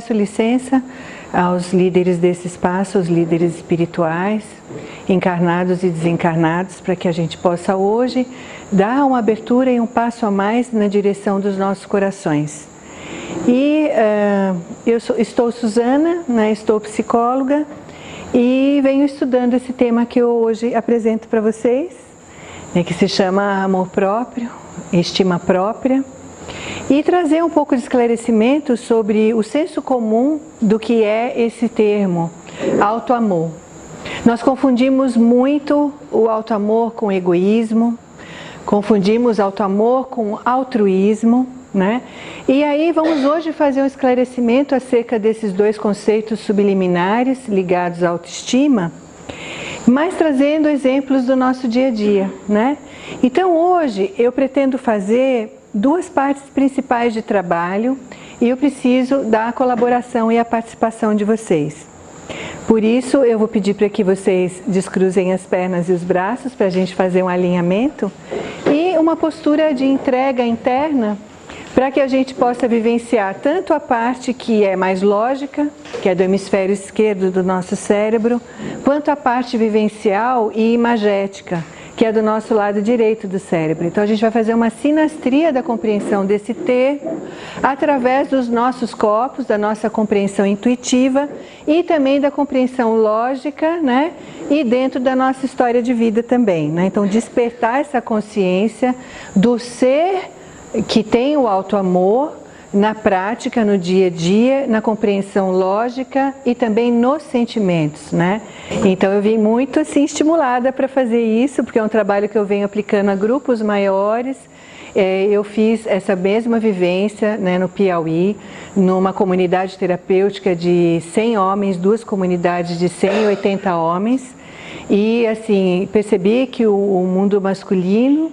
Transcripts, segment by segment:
Peço licença aos líderes desse espaço, aos líderes espirituais, encarnados e desencarnados, para que a gente possa hoje dar uma abertura e um passo a mais na direção dos nossos corações. E estou Suzana, né, estou psicóloga e venho estudando esse tema que eu hoje apresento para vocês, né, que se chama amor próprio, estima própria. E trazer um pouco de esclarecimento sobre o senso comum do que é esse termo, auto-amor. Nós confundimos muito o auto-amor com egoísmo, confundimos auto-amor com altruísmo, né? E aí vamos hoje fazer um esclarecimento acerca desses dois conceitos subliminares ligados à autoestima, mas trazendo exemplos do nosso dia a dia, né? Então hoje eu pretendo fazer duas partes principais de trabalho e eu preciso da colaboração e a participação de vocês. Por isso eu vou pedir para que vocês descruzem as pernas e os braços para a gente fazer um alinhamento e uma postura de entrega interna para que a gente possa vivenciar tanto a parte que é mais lógica, que é do hemisfério esquerdo do nosso cérebro, quanto a parte vivencial e imagética, que é do nosso lado direito do cérebro. Então a gente vai fazer uma sinastria da compreensão desse termo através dos nossos corpos, da nossa compreensão intuitiva e também da compreensão lógica, né? E dentro da nossa história de vida também, né? Então despertar essa consciência do ser que tem o auto-amor na prática, no dia a dia, na compreensão lógica e também nos sentimentos, né? Então eu vim muito assim estimulada para fazer isso, porque é um trabalho que eu venho aplicando a grupos maiores. Eu fiz essa mesma vivência, né, no Piauí, numa comunidade terapêutica de 100 homens, duas comunidades de 180 homens, e assim percebi que o mundo masculino,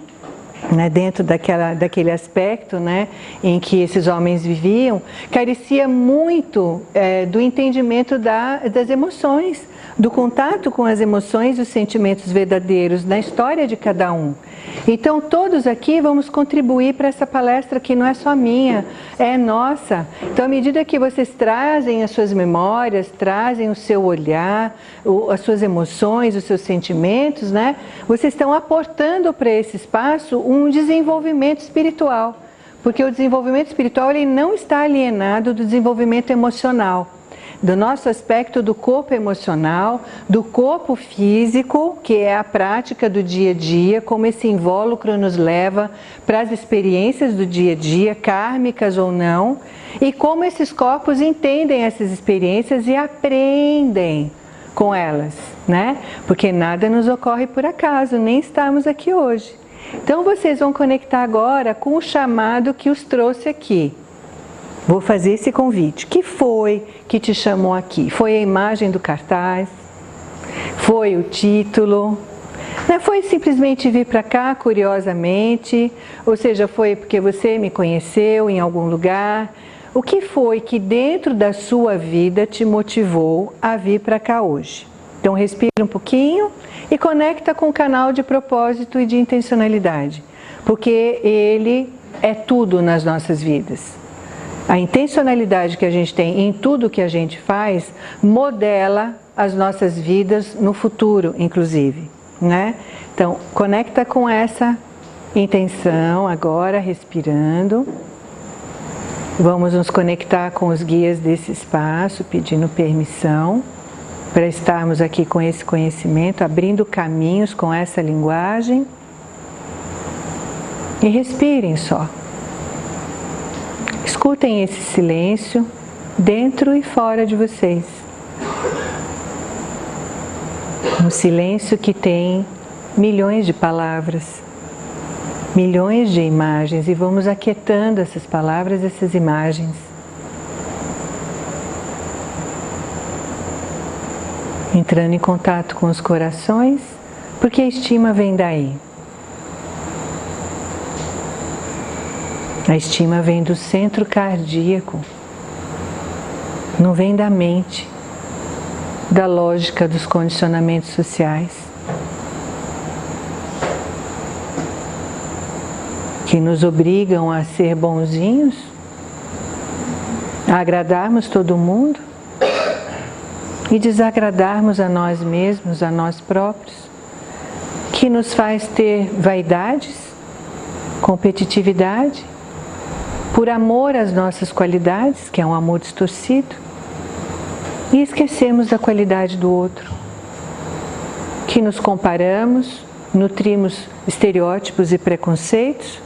né, dentro daquele aspecto, né, em que esses homens viviam, carecia muito do entendimento das emoções, do contato com as emoções e os sentimentos verdadeiros na história de cada um. Então todos aqui vamos contribuir para essa palestra que não é só minha, é nossa. Então à medida que vocês trazem as suas memórias, trazem o seu olhar, as suas emoções, os seus sentimentos, né, vocês estão aportando para esse espaço um desenvolvimento espiritual, porque o desenvolvimento espiritual ele não está alienado do desenvolvimento emocional, do nosso aspecto do corpo emocional, do corpo físico, que é a prática do dia a dia, como esse invólucro nos leva para as experiências do dia a dia, kármicas ou não, e como esses corpos entendem essas experiências e aprendem com elas, né? Porque nada nos ocorre por acaso, nem estamos aqui hoje. Então vocês vão conectar agora com o chamado que os trouxe aqui. Vou fazer esse convite. O que foi que te chamou aqui? Foi a imagem do cartaz? Foi o título? Não foi simplesmente vir para cá curiosamente? Ou seja, foi porque você me conheceu em algum lugar? O que foi que dentro da sua vida te motivou a vir para cá hoje? Então respira um pouquinho e conecta com o canal de propósito e de intencionalidade, porque ele é tudo nas nossas vidas. A intencionalidade que a gente tem em tudo que a gente faz modela as nossas vidas no futuro, inclusive, né? Então, conecta com essa intenção agora, respirando. Vamos nos conectar com os guias desse espaço, pedindo permissão para estarmos aqui com esse conhecimento, abrindo caminhos com essa linguagem. E respirem só. Escutem esse silêncio dentro e fora de vocês. Um silêncio que tem milhões de palavras, milhões de imagens, e vamos aquietando essas palavras, essas imagens. Entrando em contato com os corações, porque a estima vem daí. A estima vem do centro cardíaco, não vem da mente, da lógica dos condicionamentos sociais, que nos obrigam a ser bonzinhos a agradarmos todo mundo e desagradarmos a nós mesmos, a nós próprios, que nos faz ter vaidades, competitividade, por amor às nossas qualidades, que é um amor distorcido, e esquecemos da qualidade do outro, que nos comparamos, nutrimos estereótipos e preconceitos,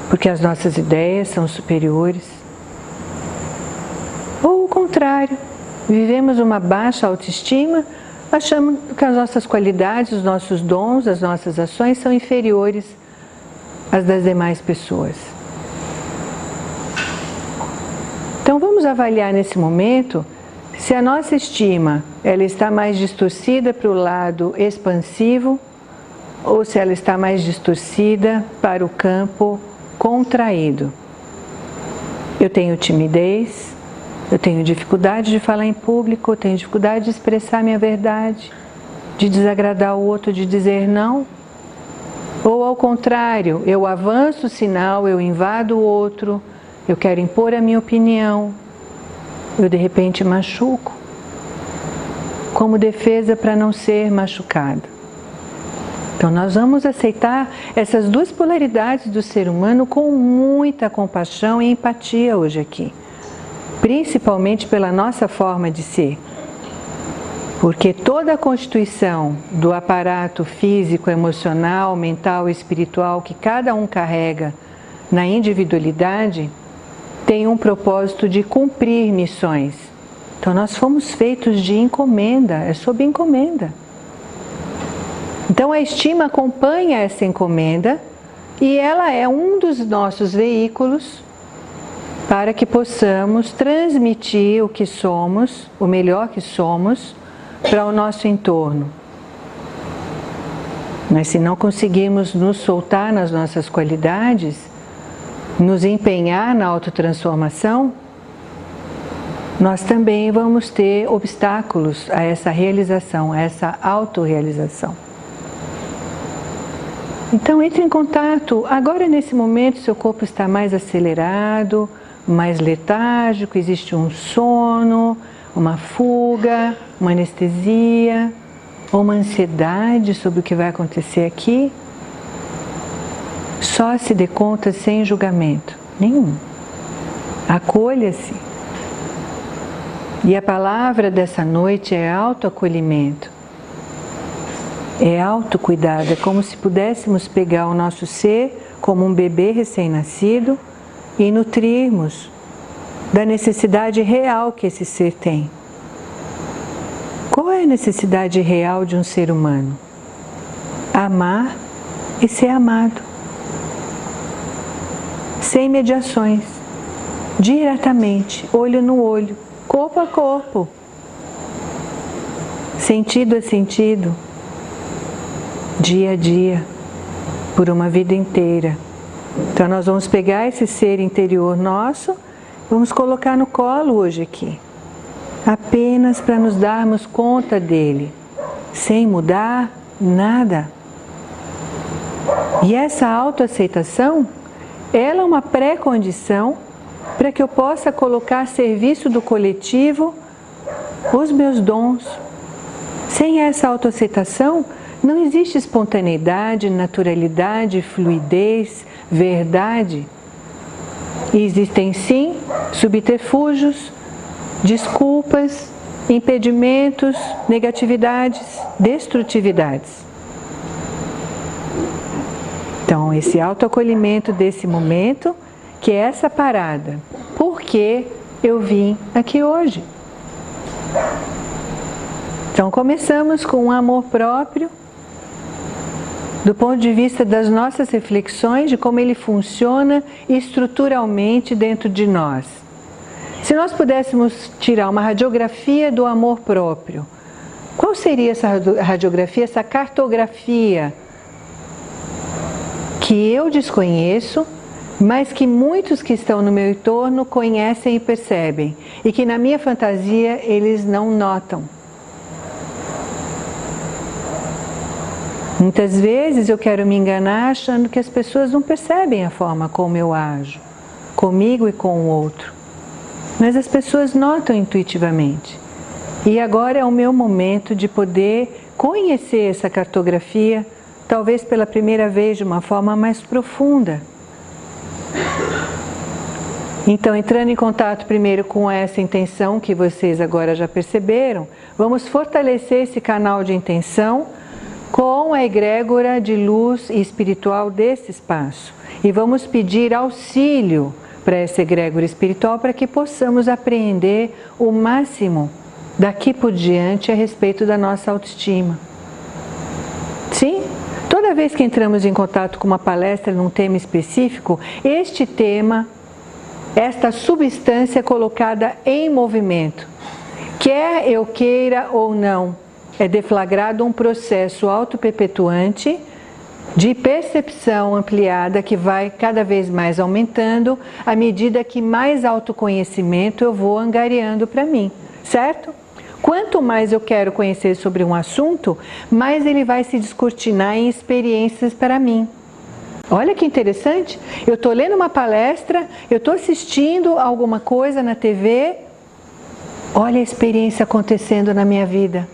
porque as nossas ideias são superiores. Ou o contrário, vivemos uma baixa autoestima, achamos que as nossas qualidades, os nossos dons, as nossas ações são inferiores às das demais pessoas. Então vamos avaliar nesse momento se a nossa estima ela está mais distorcida para o lado expansivo ou se ela está mais distorcida para o campo contraído. Eu tenho timidez, eu tenho dificuldade de falar em público, eu tenho dificuldade de expressar minha verdade, de desagradar o outro, de dizer não. Ou ao contrário, eu avanço o sinal, eu invado o outro, eu quero impor a minha opinião, eu de repente machuco, como defesa para não ser machucado. Então nós vamos aceitar essas duas polaridades do ser humano com muita compaixão e empatia hoje aqui, principalmente pela nossa forma de ser. Porque toda a constituição do aparato físico, emocional, mental e espiritual que cada um carrega na individualidade tem um propósito de cumprir missões. Então nós fomos feitos de encomenda, é sob encomenda. Então a estima acompanha essa encomenda e ela é um dos nossos veículos para que possamos transmitir o que somos, o melhor que somos, para o nosso entorno. Mas se não conseguirmos nos soltar nas nossas qualidades, nos empenhar na autotransformação, nós também vamos ter obstáculos a essa realização, a essa autorrealização. Então entre em contato. Agora nesse momento seu corpo está mais acelerado, mais letárgico, existe um sono, uma fuga, uma anestesia, ou uma ansiedade sobre o que vai acontecer aqui. Só se dê conta sem julgamento nenhum. Acolha-se. E a palavra dessa noite é autoacolhimento. É autocuidado. É como se pudéssemos pegar o nosso ser como um bebê recém-nascido e nutrirmos da necessidade real que esse ser tem. Qual é a necessidade real de um ser humano? Amar e ser amado. Sem mediações. Diretamente, olho no olho, corpo a corpo. Sentido a sentido. Dia a dia. Por uma vida inteira. Então nós vamos pegar esse ser interior nosso, vamos colocar no colo hoje aqui, apenas para nos darmos conta dele, sem mudar nada. E essa autoaceitação, ela é uma pré-condição para que eu possa colocar a serviço do coletivo os meus dons. Sem essa autoaceitação, não existe espontaneidade, naturalidade, fluidez, verdade. E existem sim subterfúgios, desculpas, impedimentos, negatividades, destrutividades. Então, esse autoacolhimento desse momento, que é essa parada. Por que eu vim aqui hoje? Então, começamos com um amor próprio, do ponto de vista das nossas reflexões, de como ele funciona estruturalmente dentro de nós. Se nós pudéssemos tirar uma radiografia do amor próprio, qual seria essa radiografia, essa cartografia que eu desconheço, mas que muitos que estão no meu entorno conhecem e percebem, e que na minha fantasia eles não notam? Muitas vezes eu quero me enganar achando que as pessoas não percebem a forma como eu ajo, comigo e com o outro. Mas as pessoas notam intuitivamente. E agora é o meu momento de poder conhecer essa cartografia, talvez pela primeira vez de uma forma mais profunda. Então, entrando em contato primeiro com essa intenção que vocês agora já perceberam, vamos fortalecer esse canal de intenção com a egrégora de luz e espiritual desse espaço. E vamos pedir auxílio para essa egrégora espiritual para que possamos apreender o máximo daqui por diante a respeito da nossa autoestima. Sim? Toda vez que entramos em contato com uma palestra num tema específico, este tema, esta substância é colocada em movimento. Quer eu queira ou não, é deflagrado um processo autoperpetuante de percepção ampliada que vai cada vez mais aumentando à medida que mais autoconhecimento eu vou angariando para mim, certo? Quanto mais eu quero conhecer sobre um assunto, mais ele vai se descortinar em experiências para mim. Olha que interessante, eu estou lendo uma palestra, eu estou assistindo alguma coisa na TV, olha a experiência acontecendo na minha vida.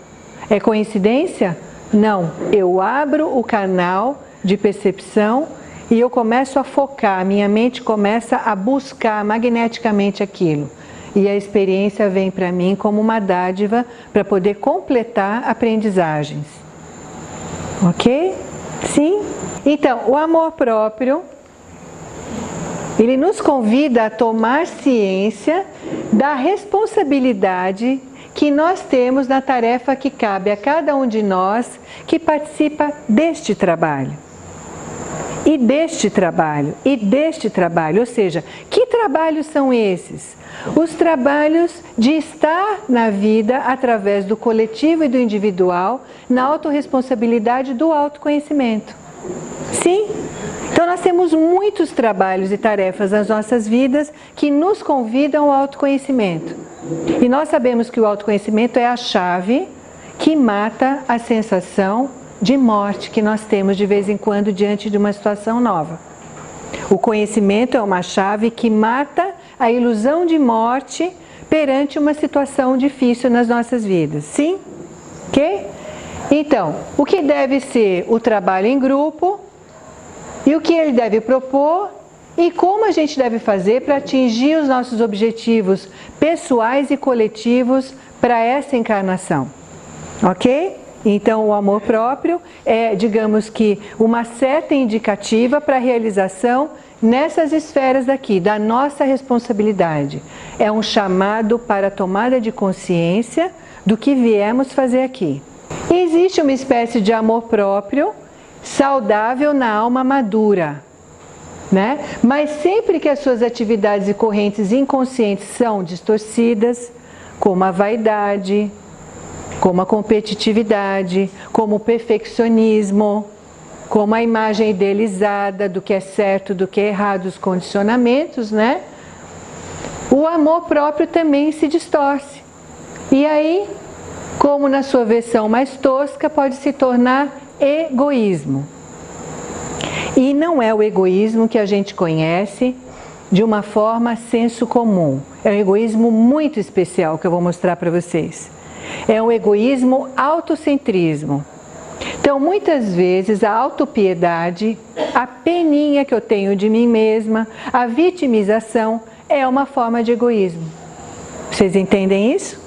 É coincidência? Não, eu abro o canal de percepção e eu começo a focar, minha mente começa a buscar magneticamente aquilo. E a experiência vem para mim como uma dádiva para poder completar aprendizagens. Ok? Sim? Então, o amor próprio, ele nos convida a tomar ciência da responsabilidade que nós temos na tarefa que cabe a cada um de nós que participa deste trabalho. E deste trabalho, ou seja, que trabalhos são esses? Os trabalhos de estar na vida através do coletivo e do individual, na autorresponsabilidade do autoconhecimento. Sim? Então nós temos muitos trabalhos e tarefas nas nossas vidas que nos convidam ao autoconhecimento. E nós sabemos que o autoconhecimento é a chave que mata a sensação de morte que nós temos de vez em quando diante de uma situação nova. O conhecimento é uma chave que mata a ilusão de morte perante uma situação difícil nas nossas vidas. Sim? Ok? Então, o que deve ser o trabalho em grupo e o que ele deve propor e como a gente deve fazer para atingir os nossos objetivos pessoais e coletivos para essa encarnação. Ok? Então, o amor próprio é, digamos que, uma certa indicativa para a realização nessas esferas daqui, da nossa responsabilidade. É um chamado para a tomada de consciência do que viemos fazer aqui. E existe uma espécie de amor próprio saudável na alma madura, né? Mas sempre que as suas atividades e correntes inconscientes são distorcidas, como a vaidade, como a competitividade, como o perfeccionismo, como a imagem idealizada do que é certo, do que é errado, os condicionamentos, né? O amor próprio também se distorce. E aí, como na sua versão mais tosca, pode se tornar egoísmo. E não é o egoísmo que a gente conhece de uma forma senso comum. É um egoísmo muito especial que eu vou mostrar para vocês. É um egoísmo autocentrismo. Então, muitas vezes, a autopiedade, a peninha que eu tenho de mim mesma, a vitimização, é uma forma de egoísmo. Vocês entendem isso?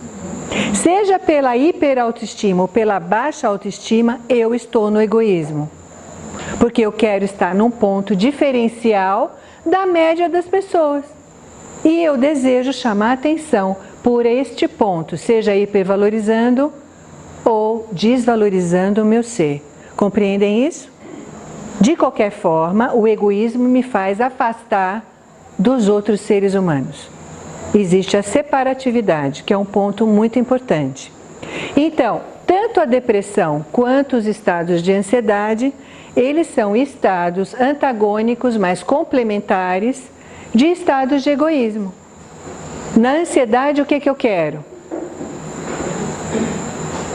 Seja pela hiperautoestima ou pela baixa autoestima, eu estou no egoísmo. Porque eu quero estar num ponto diferencial da média das pessoas. E eu desejo chamar atenção por este ponto, seja hipervalorizando ou desvalorizando o meu ser. Compreendem isso? De qualquer forma, o egoísmo me faz afastar dos outros seres humanos. Existe a separatividade, que é um ponto muito importante. Então, tanto a depressão quanto os estados de ansiedade, eles são estados antagônicos, mas complementares, de estados de egoísmo. Na ansiedade, o que eu quero?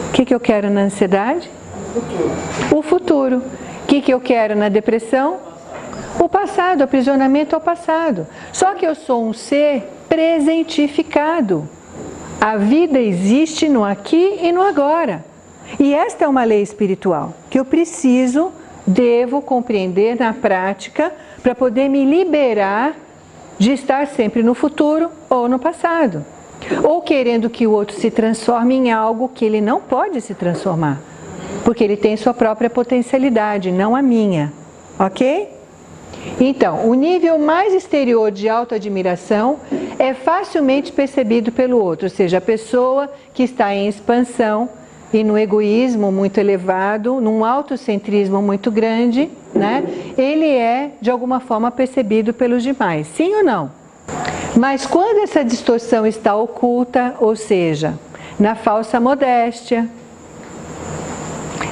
O que eu quero na ansiedade? O futuro. O que eu quero na depressão? O passado, aprisionamento ao passado. Só que eu sou um ser presentificado. A vida existe no aqui e no agora. E esta é uma lei espiritual que eu devo compreender na prática para poder me liberar de estar sempre no futuro ou no passado. Ou querendo que o outro se transforme em algo que ele não pode se transformar. Porque ele tem sua própria potencialidade, não a minha. Ok? Então, o nível mais exterior de autoadmiração é facilmente percebido pelo outro, ou seja, a pessoa que está em expansão e no egoísmo muito elevado, num autocentrismo muito grande, né? Ele é, de alguma forma, percebido pelos demais. Sim ou não? Mas quando essa distorção está oculta, ou seja, na falsa modéstia,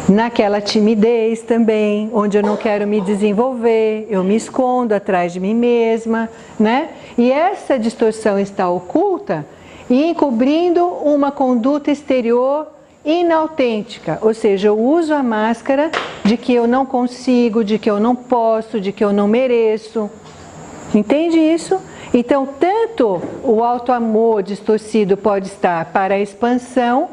naquela timidez também, onde eu não quero me desenvolver, eu me escondo atrás de mim mesma, né? E essa distorção está oculta e encobrindo uma conduta exterior inautêntica, ou seja, eu uso a máscara de que eu não consigo, de que eu não posso, de que eu não mereço. Entende isso? Então, tanto o auto-amor distorcido pode estar para a expansão,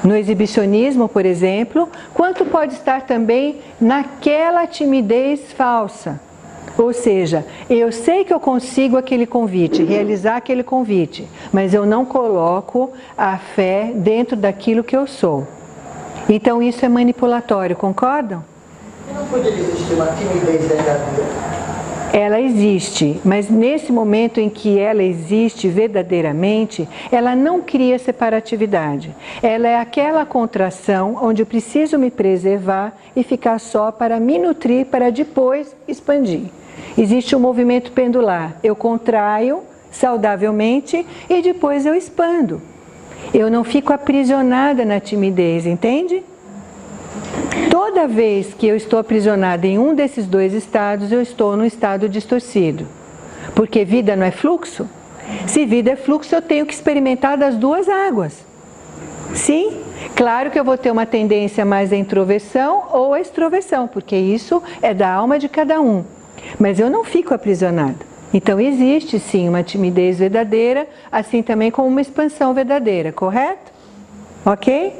no exibicionismo, por exemplo, quanto pode estar também naquela timidez falsa. Ou seja, eu sei que eu consigo aquele convite, realizar aquele convite, mas eu não coloco a fé dentro daquilo que eu sou. Então isso é manipulatório, concordam? Não poderia existir uma timidez verdadeira? Ela existe, mas nesse momento em que ela existe verdadeiramente, ela não cria separatividade. Ela é aquela contração onde eu preciso me preservar e ficar só para me nutrir, para depois expandir. Existe um movimento pendular. Eu contraio saudavelmente e depois eu expando. Eu não fico aprisionada na timidez, entende? Toda vez que eu estou aprisionada em um desses dois estados, eu estou no estado distorcido. Porque vida não é fluxo? Se vida é fluxo, eu tenho que experimentar das duas águas. Sim, claro que eu vou ter uma tendência mais à introversão ou à extroversão, porque isso é da alma de cada um. Mas eu não fico aprisionada. Então existe sim uma timidez verdadeira, assim também como uma expansão verdadeira, correto? Ok?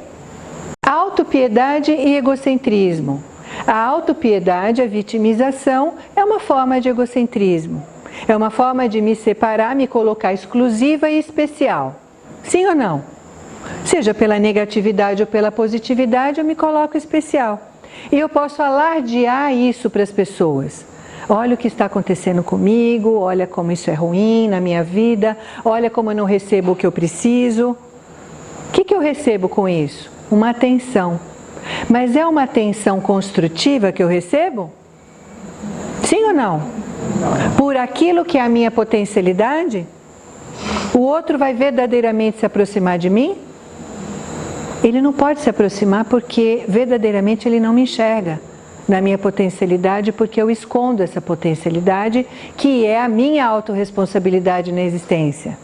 Autopiedade e egocentrismo. A autopiedade, a vitimização, é uma forma de egocentrismo. É uma forma de me separar, me colocar exclusiva e especial. Sim ou não? Seja pela negatividade ou pela positividade, eu me coloco especial. E eu posso alardear isso para as pessoas. Olha o que está acontecendo comigo, olha como isso é ruim na minha vida, olha como eu não recebo o que eu preciso. O que eu recebo com isso? Uma atenção. Mas é uma atenção construtiva que eu recebo? Sim ou não? Por aquilo que é a minha potencialidade? O outro vai verdadeiramente se aproximar de mim? Ele não pode se aproximar porque verdadeiramente ele não me enxerga na minha potencialidade, porque eu escondo essa potencialidade que é a minha autorresponsabilidade na existência.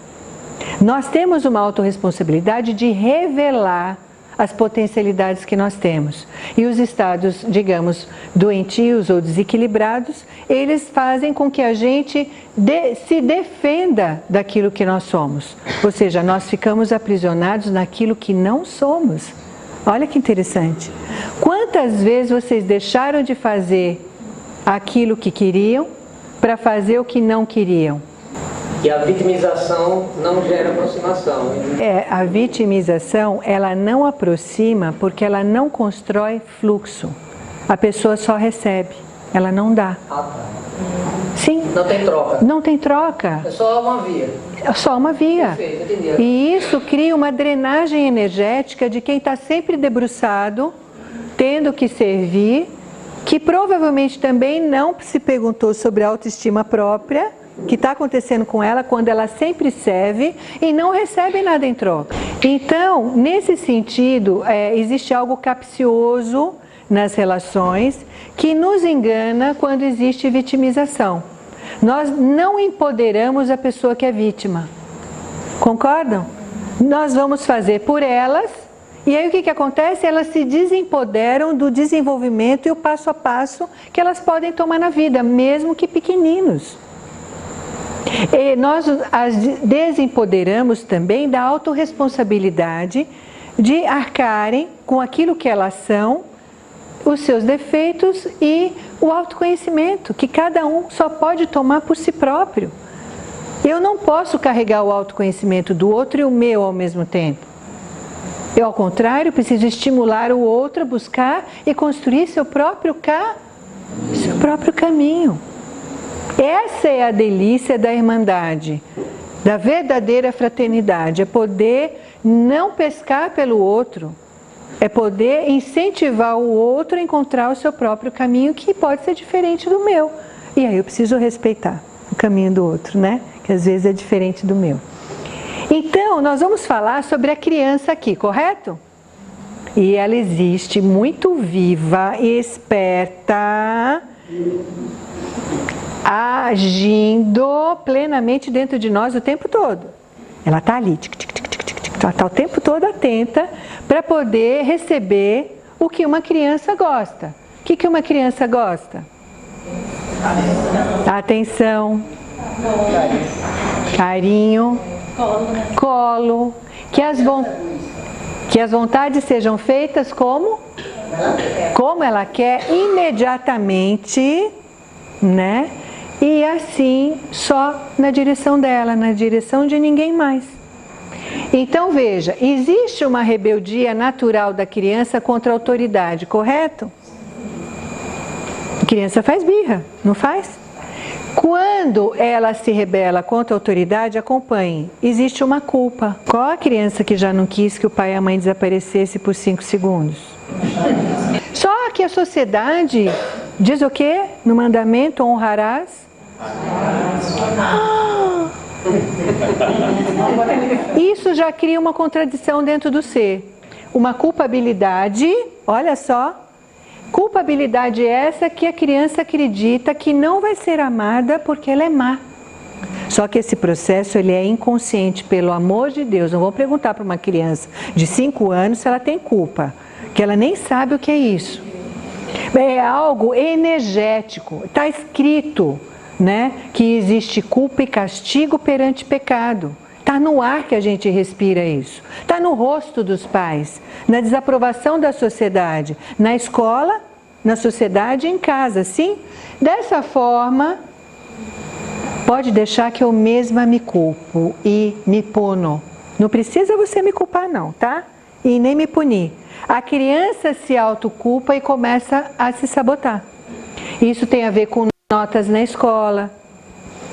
Nós temos uma autorresponsabilidade de revelar as potencialidades que nós temos. E os estados, digamos, doentios ou desequilibrados, eles fazem com que a gente se defenda daquilo que nós somos. Ou seja, nós ficamos aprisionados naquilo que não somos. Olha que interessante. Quantas vezes vocês deixaram de fazer aquilo que queriam para fazer o que não queriam? E a vitimização não gera aproximação. A vitimização, ela não aproxima porque ela não constrói fluxo. A pessoa só recebe, ela não dá. Ah, tá. Sim. Não tem troca. Não tem troca. É só uma via. É só uma via. Perfeito, entendi. E isso cria uma drenagem energética de quem está sempre debruçado, tendo que servir, que provavelmente também não se perguntou sobre a autoestima própria, que está acontecendo com ela quando ela sempre serve e não recebe nada em troca. Então, nesse sentido, existe algo capcioso nas relações que nos engana quando existe vitimização. Nós não empoderamos a pessoa que é vítima. Concordam? Nós vamos fazer por elas E aí o que acontece? Elas se desempoderam do desenvolvimento e o passo a passo que elas podem tomar na vida, mesmo que pequeninos. E nós as desempoderamos também da autorresponsabilidade de arcarem com aquilo que elas são, os seus defeitos e o autoconhecimento, que cada um só pode tomar por si próprio. Eu não posso carregar o autoconhecimento do outro e o meu ao mesmo tempo. Eu, ao contrário, preciso estimular o outro a buscar e construir seu próprio caminho. Essa é a delícia da irmandade, da verdadeira fraternidade, é poder não pescar pelo outro, é poder incentivar o outro a encontrar o seu próprio caminho, que pode ser diferente do meu. E aí eu preciso respeitar o caminho do outro, né? Que às vezes é diferente do meu. Então, nós vamos falar sobre a criança aqui, correto? E ela existe muito viva, esperta, agindo plenamente dentro de nós o tempo todo. Ela está ali, ela está o tempo todo atenta para poder receber o que uma criança gosta. O que uma criança gosta? Atenção, carinho, colo, que as vontades sejam feitas como ela quer, imediatamente, né? E assim, só na direção dela, na direção de ninguém mais. Então veja, existe uma rebeldia natural da criança contra a autoridade, correto? A criança faz birra, não faz? Quando ela se rebela contra a autoridade, acompanhe, existe uma culpa. Qual a criança que já não quis que o pai e a mãe desaparecessem por 5 segundos? Só que a sociedade diz o quê? No mandamento, honrarás? Isso já cria uma contradição dentro do ser. Uma culpabilidade, olha só, culpabilidade essa que a criança acredita que não vai ser amada porque ela é má. Só que esse processo ele é inconsciente, pelo amor de Deus. Não vou perguntar para uma criança de 5 anos se ela tem culpa, que ela nem sabe o que é isso. É algo energético, está escrito, né, que existe culpa e castigo perante pecado. Está no ar que a gente respira isso. Está no rosto dos pais, na desaprovação da sociedade, na escola, na sociedade e em casa, sim? Dessa forma, pode deixar que eu mesma me culpo e me puno. Não precisa você me culpar não, tá? E nem me punir. A criança se autoculpa e começa a se sabotar. Isso tem a ver com notas na escola,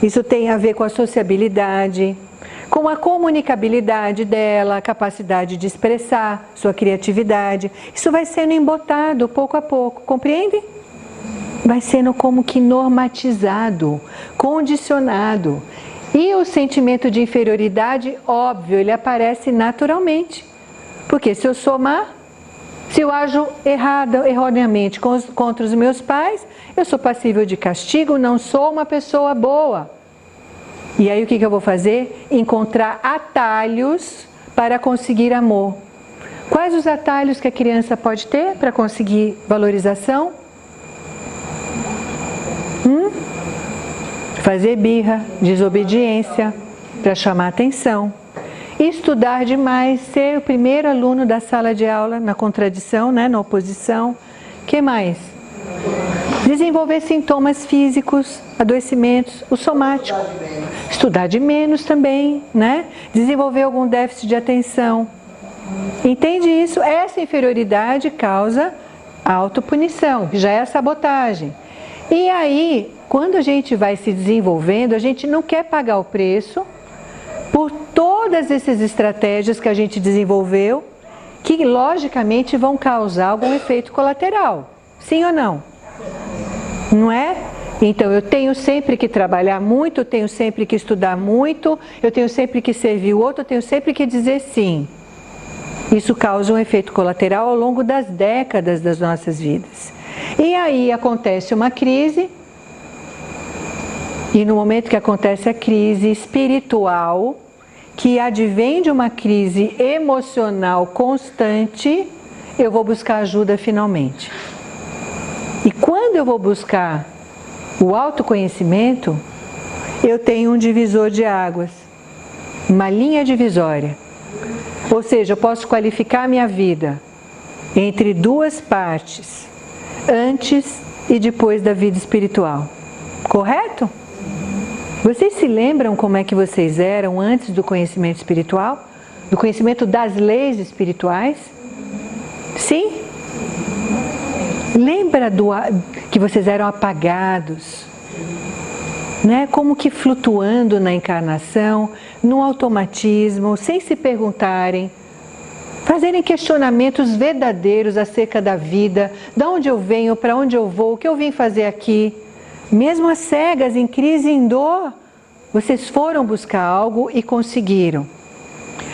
isso tem a ver com a sociabilidade, com a comunicabilidade dela, a capacidade de expressar sua criatividade. Isso vai sendo embotado pouco a pouco, compreende? Vai sendo como que normatizado, condicionado. E o sentimento de inferioridade, óbvio, ele aparece naturalmente. Porque se eu sou má, se eu ajo erroneamente contra os meus pais, eu sou passível de castigo, não sou uma pessoa boa. E aí o que eu vou fazer? Encontrar atalhos para conseguir amor. Quais os atalhos que a criança pode ter para conseguir valorização? Fazer birra, desobediência, para chamar atenção. Estudar demais, ser o primeiro aluno da sala de aula, na contradição, né, na oposição. O que mais? Desenvolver sintomas físicos, adoecimentos, o somático. Estudar de menos também, né? Desenvolver algum déficit de atenção. Entende isso? Essa inferioridade causa autopunição, que já é a sabotagem. E aí, quando a gente vai se desenvolvendo, a gente não quer pagar o preço por todas essas estratégias que a gente desenvolveu, que logicamente vão causar algum efeito colateral. Sim ou não? Não é? Então eu tenho sempre que trabalhar muito, eu tenho sempre que estudar muito, eu tenho sempre que servir o outro, eu tenho sempre que dizer sim. Isso causa um efeito colateral ao longo das décadas das nossas vidas. E aí acontece uma crise, e no momento que acontece a crise espiritual, que advém de uma crise emocional constante, eu vou buscar ajuda finalmente. E quando eu vou buscar o autoconhecimento, eu tenho um divisor de águas, uma linha divisória. Ou seja, eu posso qualificar a minha vida entre duas partes, antes e depois da vida espiritual. Correto? Vocês se lembram como é que vocês eram antes do conhecimento espiritual? Do conhecimento das leis espirituais? Sim? Lembra que vocês eram apagados, né? Como que flutuando na encarnação, no automatismo, sem se perguntarem, fazerem questionamentos verdadeiros acerca da vida, de onde eu venho, para onde eu vou, o que eu vim fazer aqui. Mesmo às cegas, em crise, em dor, vocês foram buscar algo e conseguiram.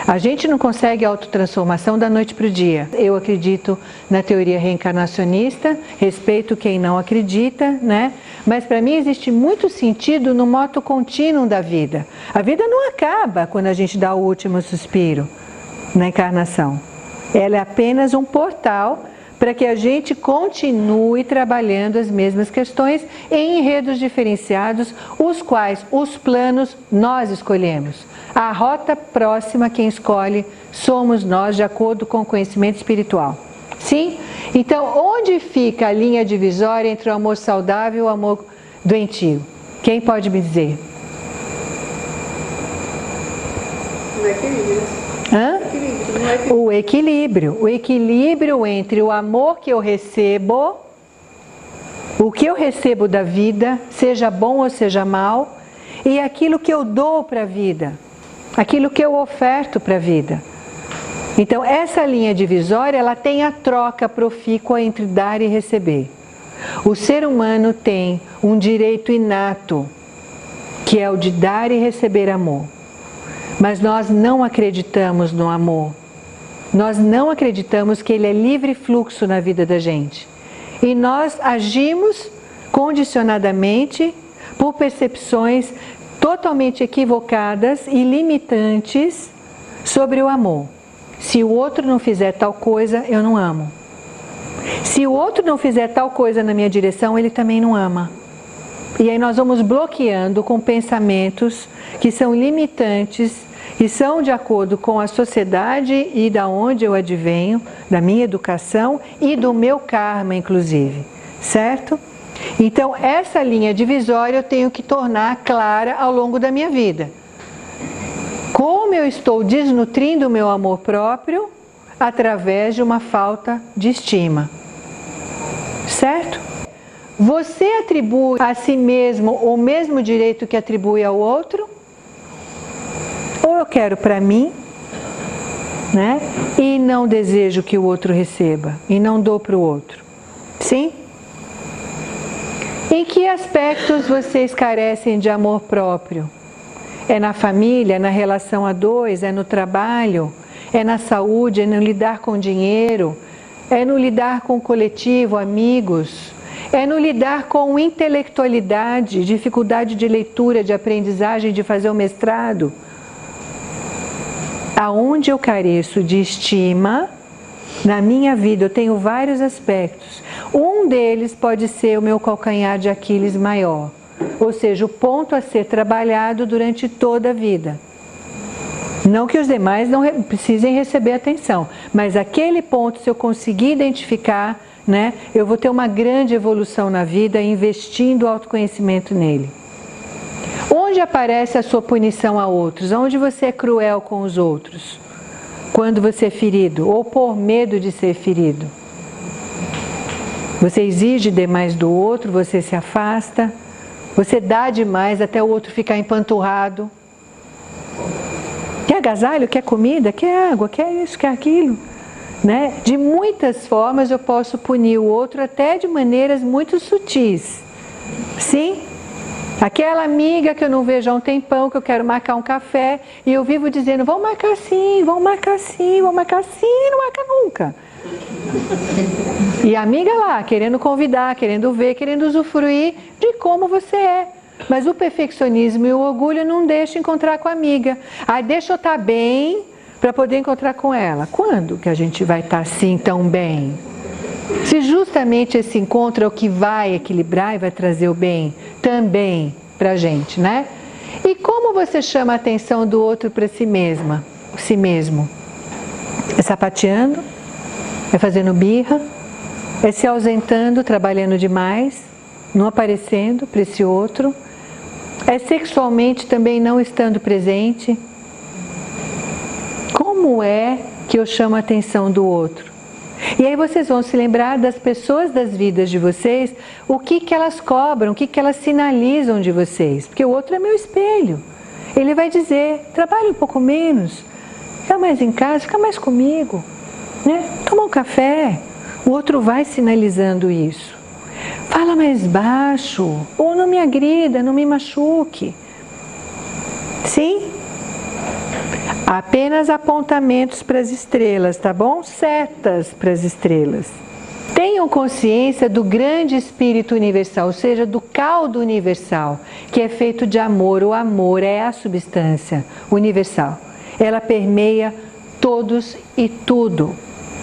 A gente não consegue autotransformação da noite para o dia. Eu acredito na teoria reencarnacionista, respeito quem não acredita, né? Mas para mim existe muito sentido no moto contínuo da vida. A vida não acaba quando a gente dá o último suspiro na encarnação. Ela é apenas um portal para que a gente continue trabalhando as mesmas questões em enredos diferenciados, os quais os planos nós escolhemos. A rota próxima quem escolhe somos nós, de acordo com o conhecimento espiritual. Sim? Então, onde fica a linha divisória entre o amor saudável e o amor doentio? Quem pode me dizer? No equilíbrio. Hã? O equilíbrio. O equilíbrio entre o amor que eu recebo, o que eu recebo da vida, seja bom ou seja mal, e aquilo que eu dou para a vida, aquilo que eu oferto para a vida. Então, essa linha divisória, ela tem a troca profícua entre dar e receber. O ser humano tem um direito inato, que é o de dar e receber amor. Mas nós não acreditamos no amor. Nós não acreditamos que ele é livre fluxo na vida da gente. E nós agimos condicionadamente por percepções totalmente equivocadas e limitantes sobre o amor. Se o outro não fizer tal coisa, eu não amo. Se o outro não fizer tal coisa na minha direção, ele também não ama. E aí nós vamos bloqueando com pensamentos que são limitantes e são de acordo com a sociedade e da onde eu advenho, da minha educação e do meu karma, inclusive. Certo? Então, essa linha divisória eu tenho que tornar clara ao longo da minha vida. Como eu estou desnutrindo o meu amor próprio através de uma falta de estima. Certo? Você atribui a si mesmo o mesmo direito que atribui ao outro? Ou eu quero para mim, né? E não desejo que o outro receba, e não dou para o outro. Sim? Em que aspectos vocês carecem de amor próprio? É na família, é na relação a dois, é no trabalho, é na saúde, é no lidar com dinheiro, é no lidar com o coletivo, amigos, é no lidar com intelectualidade, dificuldade de leitura, de aprendizagem, de fazer o mestrado. Aonde eu careço de estima, na minha vida eu tenho vários aspectos. Um deles pode ser o meu calcanhar de Aquiles maior, ou seja, o ponto a ser trabalhado durante toda a vida. Não que os demais não precisem receber atenção, mas aquele ponto, se eu conseguir identificar, né, eu vou ter uma grande evolução na vida investindo o autoconhecimento nele. Onde aparece a sua punição a outros? Onde você é cruel com os outros? Quando você é ferido, ou por medo de ser ferido. Você exige demais do outro, você se afasta, você dá demais até o outro ficar empanturrado. Quer agasalho, quer comida, quer água, quer isso, quer aquilo. Né? De muitas formas eu posso punir o outro, até de maneiras muito sutis. Sim? Aquela amiga que eu não vejo há um tempão, que eu quero marcar um café, e eu vivo dizendo, vamos marcar sim, vamos marcar sim, vamos marcar sim, e não marca nunca. E a amiga lá, querendo convidar, querendo ver, querendo usufruir de como você é. Mas o perfeccionismo e o orgulho não deixam encontrar com a amiga. Ah, deixa eu estar bem para poder encontrar com ela. Quando que a gente vai estar assim tão bem? Se justamente esse encontro é o que vai equilibrar e vai trazer o bem também para a gente, né? E como você chama a atenção do outro para si mesma, si mesmo? É sapateando? É fazendo birra? É se ausentando, trabalhando demais, não aparecendo para esse outro? É sexualmente também não estando presente? Como é que eu chamo a atenção do outro? E aí vocês vão se lembrar das pessoas das vidas de vocês, o que elas cobram, o que elas sinalizam de vocês. Porque o outro é meu espelho. Ele vai dizer, trabalhe um pouco menos, fica mais em casa, fica mais comigo, né? Toma um café. O outro vai sinalizando isso. Fala mais baixo, ou não me agrida, não me machuque. Sim? Apenas apontamentos para as estrelas, tá bom? Setas para as estrelas. Tenham consciência do grande espírito universal, ou seja, do caldo universal, que é feito de amor. O amor é a substância universal. Ela permeia todos e tudo.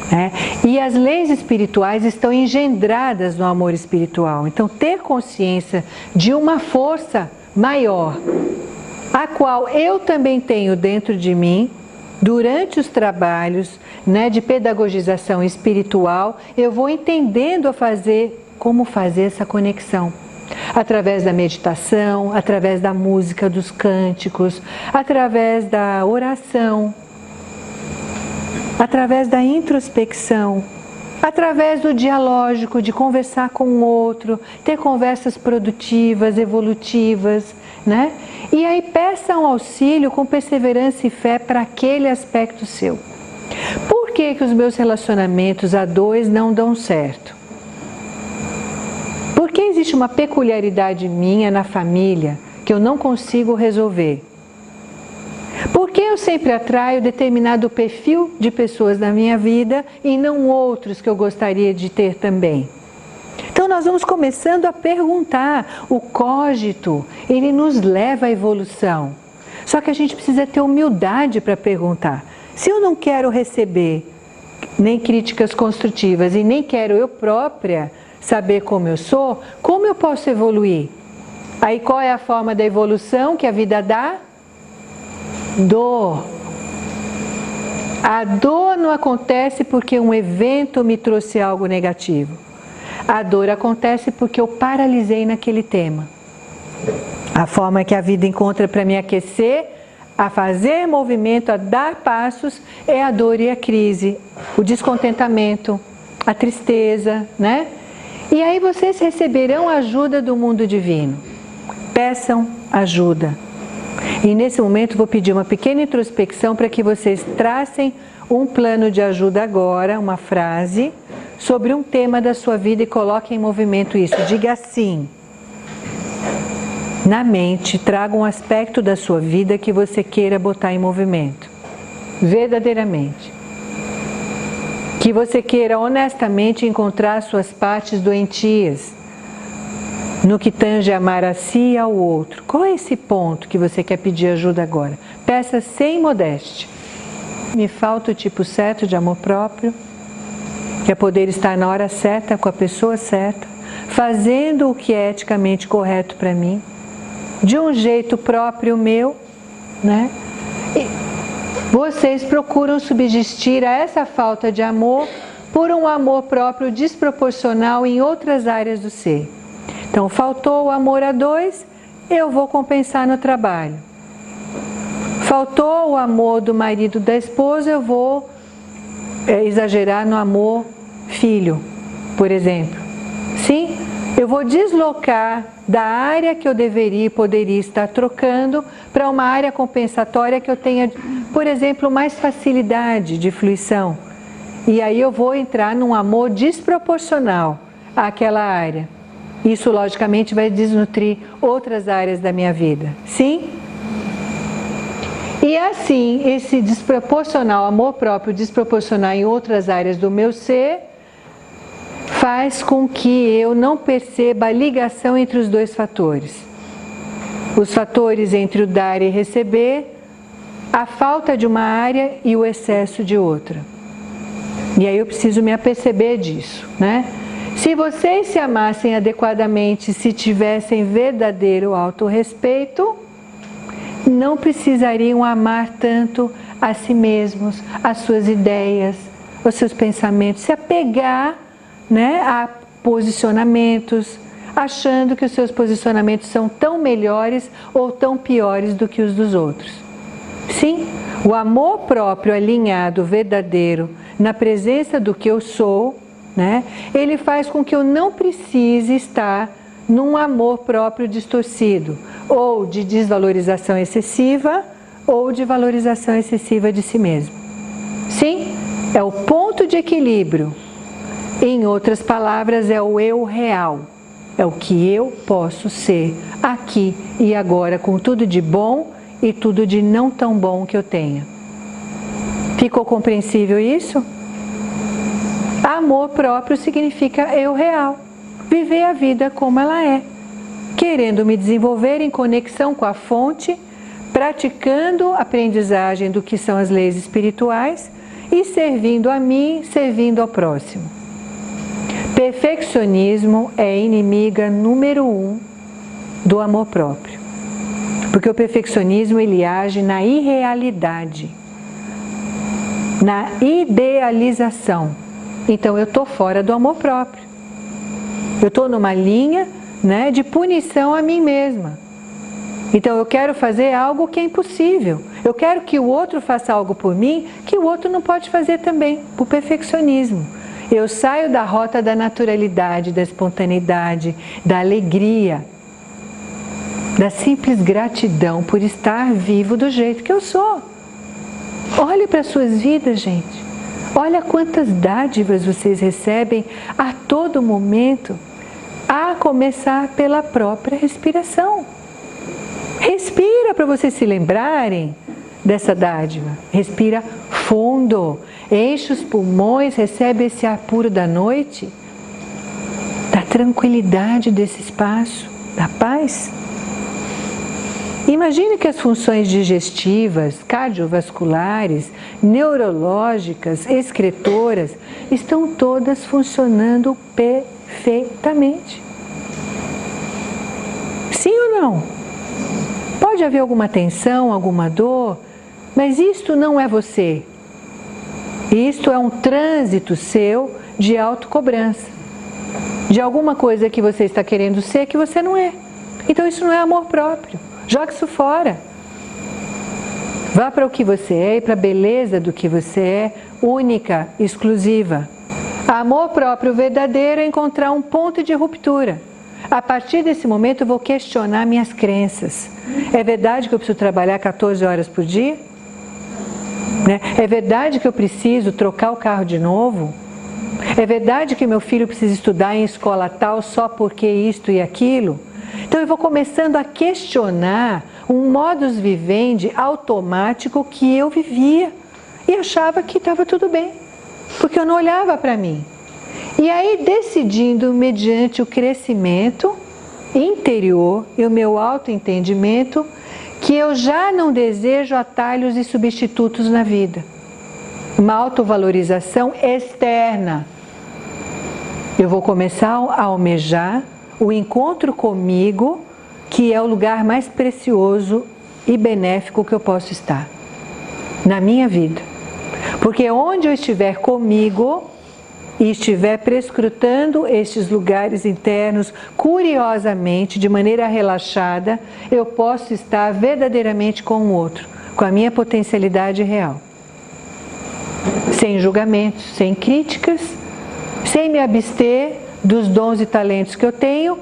Né? E as leis espirituais estão engendradas no amor espiritual. Então, ter consciência de uma força maior, a qual eu também tenho dentro de mim, durante os trabalhos, né, de pedagogização espiritual, eu vou entendendo como fazer essa conexão. Através da meditação, através da música, dos cânticos, através da oração, através da introspecção, através do dialógico, de conversar com o outro, ter conversas produtivas, evolutivas, né? E aí peça um auxílio com perseverança e fé para aquele aspecto seu. Por que os meus relacionamentos a dois não dão certo? Porque existe uma peculiaridade minha na família que eu não consigo resolver? Por que eu sempre atraio determinado perfil de pessoas na minha vida e não outros que eu gostaria de ter também? Então nós vamos começando a perguntar. O cogito, ele nos leva à evolução. Só que a gente precisa ter humildade para perguntar. Se eu não quero receber nem críticas construtivas e nem quero eu própria saber como eu sou, como eu posso evoluir? Aí qual é a forma da evolução que a vida dá? Dor. A dor não acontece porque um evento me trouxe algo negativo. A dor acontece porque eu paralisei naquele tema. A forma que a vida encontra para me aquecer, a fazer movimento, a dar passos, é a dor e a crise, o descontentamento, a tristeza, né? E aí vocês receberão a ajuda do mundo divino. Peçam ajuda. E nesse momento vou pedir uma pequena introspecção para que vocês tracem um plano de ajuda agora, uma frase, sobre um tema da sua vida e coloquem em movimento isso. Diga assim. Na mente, traga um aspecto da sua vida que você queira botar em movimento. Verdadeiramente. Que você queira honestamente encontrar suas partes doentias no que tange amar a si e ao outro. Qual é esse ponto que você quer pedir ajuda agora? Peça sem modéstia. Me falta o tipo certo de amor próprio, que é poder estar na hora certa, com a pessoa certa, fazendo o que é eticamente correto para mim, de um jeito próprio meu, né? E vocês procuram subsistir a essa falta de amor por um amor próprio desproporcional em outras áreas do ser. Então, faltou o amor a dois, eu vou compensar no trabalho. Faltou o amor do marido, da esposa, eu vou exagerar no amor filho, por exemplo. Sim, eu vou deslocar da área que eu deveria e poderia estar trocando para uma área compensatória que eu tenha, por exemplo, mais facilidade de fluição. E aí eu vou entrar num amor desproporcional àquela área. Isso, logicamente, vai desnutrir outras áreas da minha vida. Sim? E assim, esse desproporcional, amor próprio desproporcional em outras áreas do meu ser, faz com que eu não perceba a ligação entre os dois fatores. os fatores entre o dar e receber, a falta de uma área e o excesso de outra. E aí eu preciso me aperceber disso, né? Se vocês se amassem adequadamente, se tivessem verdadeiro autorrespeito, não precisariam amar tanto a si mesmos, as suas ideias, os seus pensamentos, se apegar, né, a posicionamentos, achando que os seus posicionamentos são tão melhores ou tão piores do que os dos outros. Sim, o amor próprio alinhado, verdadeiro, na presença do que eu sou, né, ele faz com que eu não precise estar num amor próprio distorcido, ou de desvalorização excessiva, ou de valorização excessiva de si mesmo. Sim, é o ponto de equilíbrio. Em outras palavras, é o eu real. É o que eu posso ser aqui e agora, com tudo de bom e tudo de não tão bom que eu tenha. Ficou compreensível isso? Amor próprio significa eu real. Viver a vida como ela é. Querendo me desenvolver em conexão com a fonte, praticando a aprendizagem do que são as leis espirituais e servindo a mim, servindo ao próximo. Perfeccionismo é inimiga número 1 do amor próprio. Porque o perfeccionismo ele age na irrealidade, na idealização. Então eu estou fora do amor próprio. Eu estou numa linha, né, de punição a mim mesma. Então eu quero fazer algo que é impossível. Eu quero que o outro faça algo por mim que o outro não pode fazer também, por perfeccionismo. Eu saio da rota da naturalidade, da espontaneidade, da alegria, da simples gratidão por estar vivo do jeito que eu sou. Olhe para as suas vidas, gente. Olha quantas dádivas vocês recebem a todo momento, a começar pela própria respiração. Respira para vocês se lembrarem dessa dádiva. Respira fundo, enche os pulmões, recebe esse ar puro da noite, da tranquilidade desse espaço, da paz. Imagine que as funções digestivas, cardiovasculares, neurológicas, excretoras estão todas funcionando perfeitamente. Sim ou não? Pode haver alguma tensão, alguma dor, mas isto não é você. Isto é um trânsito seu de autocobrança, de alguma coisa que você está querendo ser que você não é. Então isso não é amor próprio. Joga isso fora. Vá para o que você é e para a beleza do que você é, única, exclusiva. Amor próprio verdadeiro é encontrar um ponto de ruptura. A partir desse momento eu vou questionar minhas crenças. É verdade que eu preciso trabalhar 14 horas por dia? É verdade que eu preciso trocar o carro de novo? É verdade que meu filho precisa estudar em escola tal só porque isto e aquilo? Então eu vou começando a questionar um modus vivendi automático que eu vivia e achava que estava tudo bem, porque eu não olhava para mim. E aí decidindo mediante o crescimento interior e o meu autoentendimento que eu já não desejo atalhos e substitutos na vida. Uma autovalorização externa. Eu vou começar a almejar o encontro comigo, que é o lugar mais precioso e benéfico que eu posso estar na minha vida. Porque onde eu estiver comigo e estiver prescrutando estes lugares internos curiosamente, de maneira relaxada, eu posso estar verdadeiramente com o outro, com a minha potencialidade real. Sem julgamentos, sem críticas, sem me abster dos dons e talentos que eu tenho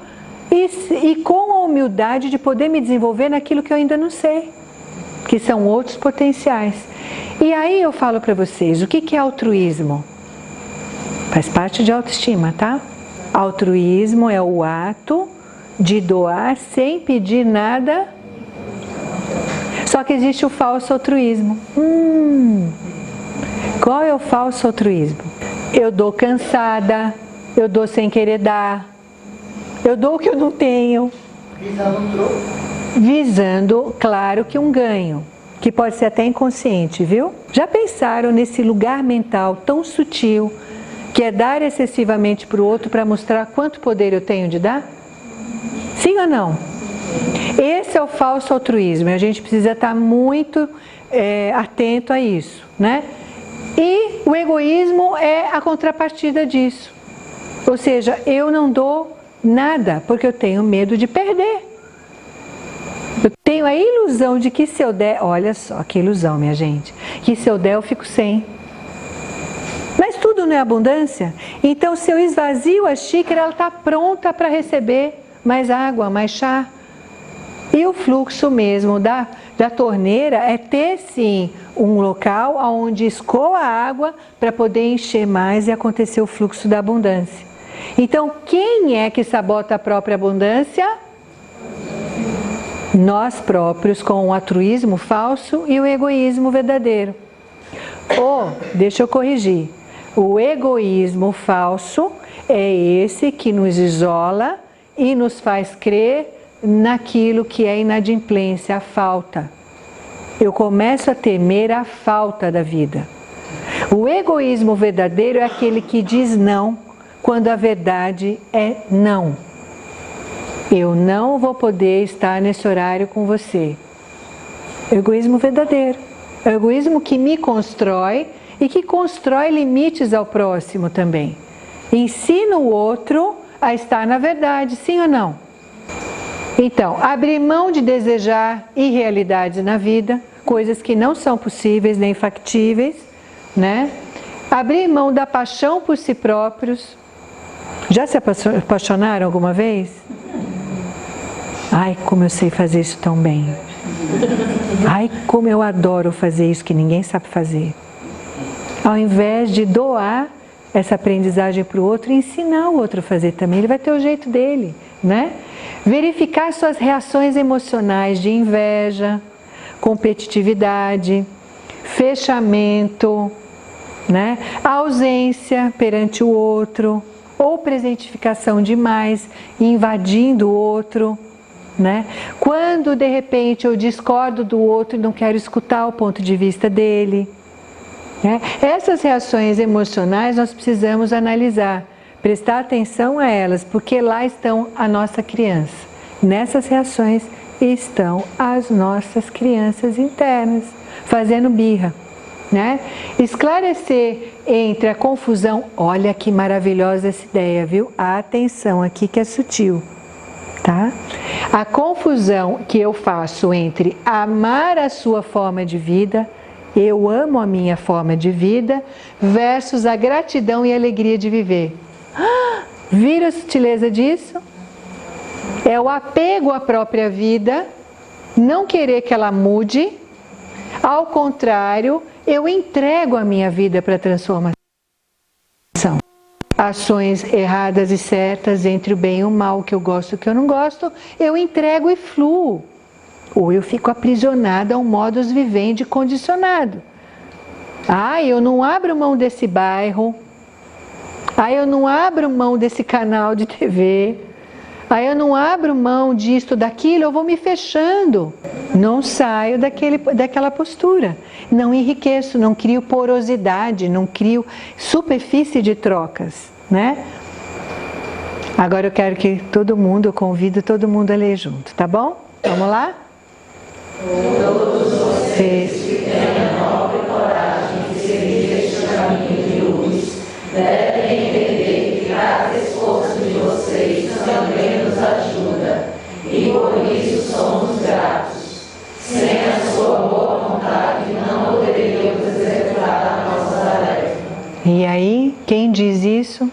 e com a humildade de poder me desenvolver naquilo que eu ainda não sei, que são outros potenciais. E aí eu falo para vocês, o que é altruísmo? Faz parte de autoestima, tá? Altruísmo é o ato de doar sem pedir nada. Só que existe o falso altruísmo. Qual é o falso altruísmo? Eu dou cansada, eu dou sem querer dar, eu dou o que eu não tenho. Pisar no troco. visando, claro, que um ganho, que pode ser até inconsciente, viu? Já pensaram nesse lugar mental tão sutil, que é dar excessivamente para o outro para mostrar quanto poder eu tenho de dar? Sim ou não? Esse é o falso altruísmo, e a gente precisa estar muito atento a isso, né? E o egoísmo é a contrapartida disso. Ou seja, eu não dou nada, porque eu tenho medo de perder. Eu tenho a ilusão de que se eu der, olha só que ilusão, minha gente, que se eu der eu fico sem. Mas tudo não é abundância? Então se eu esvazio a xícara, ela está pronta para receber mais água, mais chá. E o fluxo mesmo da torneira é ter sim um local onde escoa a água para poder encher mais e acontecer o fluxo da abundância. Então quem é que sabota a própria abundância? Nós próprios, com o altruísmo falso e o egoísmo verdadeiro. Deixa eu corrigir, o egoísmo falso é esse que nos isola e nos faz crer naquilo que é inadimplência, a falta. Eu começo a temer a falta da vida. O egoísmo verdadeiro é aquele que diz não, quando a verdade é não. Eu não vou poder estar nesse horário com você. Egoísmo verdadeiro. É o egoísmo que me constrói e que constrói limites ao próximo também. Ensina o outro a estar na verdade, sim ou não? Então, abrir mão de desejar irrealidades na vida, coisas que não são possíveis nem factíveis, né? Abrir mão da paixão por si próprios. Já se apaixonaram alguma vez? Ai, como eu sei fazer isso tão bem. Ai, como eu adoro fazer isso que ninguém sabe fazer. Ao invés de doar essa aprendizagem para o outro, ensinar o outro a fazer também, ele vai ter o jeito dele, né? Verificar suas reações emocionais de inveja, competitividade, fechamento, né? Ausência perante o outro, ou presentificação demais, invadindo o outro, né? Quando de repente eu discordo do outro e não quero escutar o ponto de vista dele, né? Essas reações emocionais nós precisamos analisar, prestar atenção a elas, porque lá estão a nossa criança. Nessas reações estão as nossas crianças internas, fazendo birra, né? Esclarecer entre a confusão, olha que maravilhosa essa ideia, viu? Atenção aqui que é sutil, tá? A confusão que eu faço entre amar a sua forma de vida, eu amo a minha forma de vida, versus a gratidão e alegria de viver. Vira a sutileza disso? É o apego à própria vida, não querer que ela mude. Ao contrário, eu entrego a minha vida para a transformação. Ações erradas e certas, entre o bem e o mal, o que eu gosto e o que eu não gosto, eu entrego e fluo. Ou eu fico aprisionada a um modus vivendi condicionado. Eu não abro mão desse bairro. Eu não abro mão desse canal de TV. Eu não abro mão disto, daquilo, eu vou me fechando. Não saio daquela postura. Não enriqueço, não crio porosidade, não crio superfície de trocas, né? Agora eu quero que eu convido todo mundo a ler junto, tá bom? Vamos lá? Todos vocês que têm a nobre coragem de seguir este caminho de luz, devem entender que cada esforço de vocês também nos ajuda, e por isso somos gratos. Sem a sua boa vontade, não poderíamos executar a nossa tarefa. E aí, quem diz isso?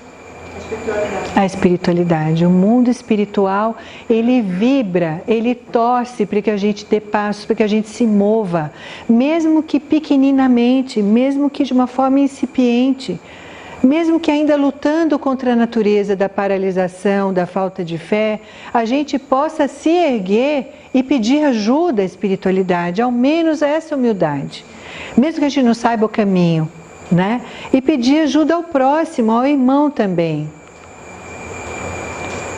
A espiritualidade. O mundo espiritual, ele vibra, ele torce para que a gente dê passos, para que a gente se mova, mesmo que pequeninamente, mesmo que de uma forma incipiente, mesmo que ainda lutando contra a natureza da paralisação, da falta de fé, a gente possa se erguer e pedir ajuda à espiritualidade, ao menos essa humildade, mesmo que a gente não saiba o caminho, né? E pedir ajuda ao próximo, ao irmão também.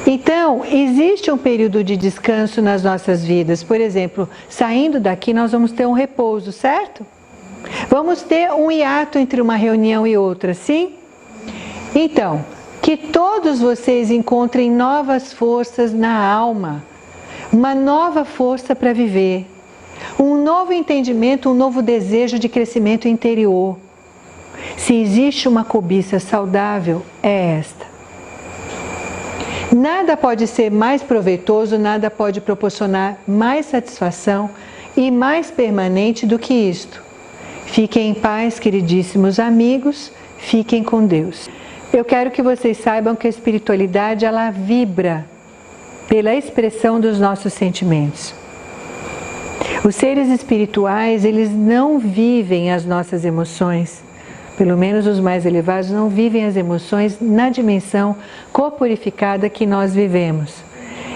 Então, existe um período de descanso nas nossas vidas. Por exemplo, saindo daqui nós vamos ter um repouso, certo? Vamos ter um hiato entre uma reunião e outra, sim? Então, que todos vocês encontrem novas forças na alma, uma nova força para viver, um novo entendimento, um novo desejo de crescimento interior. Se existe uma cobiça saudável, é esta. Nada pode ser mais proveitoso, nada pode proporcionar mais satisfação e mais permanente do que isto. Fiquem em paz, queridíssimos amigos, fiquem com Deus. Eu quero que vocês saibam que a espiritualidade, ela vibra pela expressão dos nossos sentimentos. Os seres espirituais, eles não vivem as nossas emoções, pelo menos os mais elevados não vivem as emoções na dimensão corporificada que nós vivemos.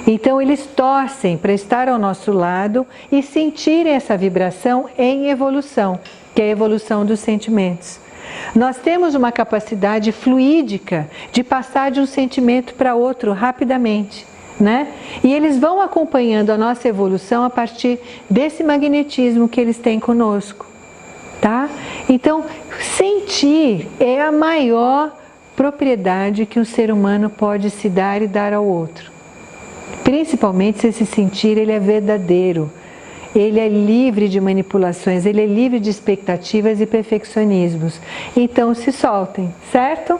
Então eles torcem para estar ao nosso lado e sentirem essa vibração em evolução, que é a evolução dos sentimentos. Nós temos uma capacidade fluídica de passar de um sentimento para outro rapidamente, né? E eles vão acompanhando a nossa evolução a partir desse magnetismo que eles têm conosco, tá? Então, sentir é a maior propriedade que um ser humano pode se dar e dar ao outro. Principalmente se esse sentir ele é verdadeiro, ele é livre de manipulações, ele é livre de expectativas e perfeccionismos. Então se soltem, certo?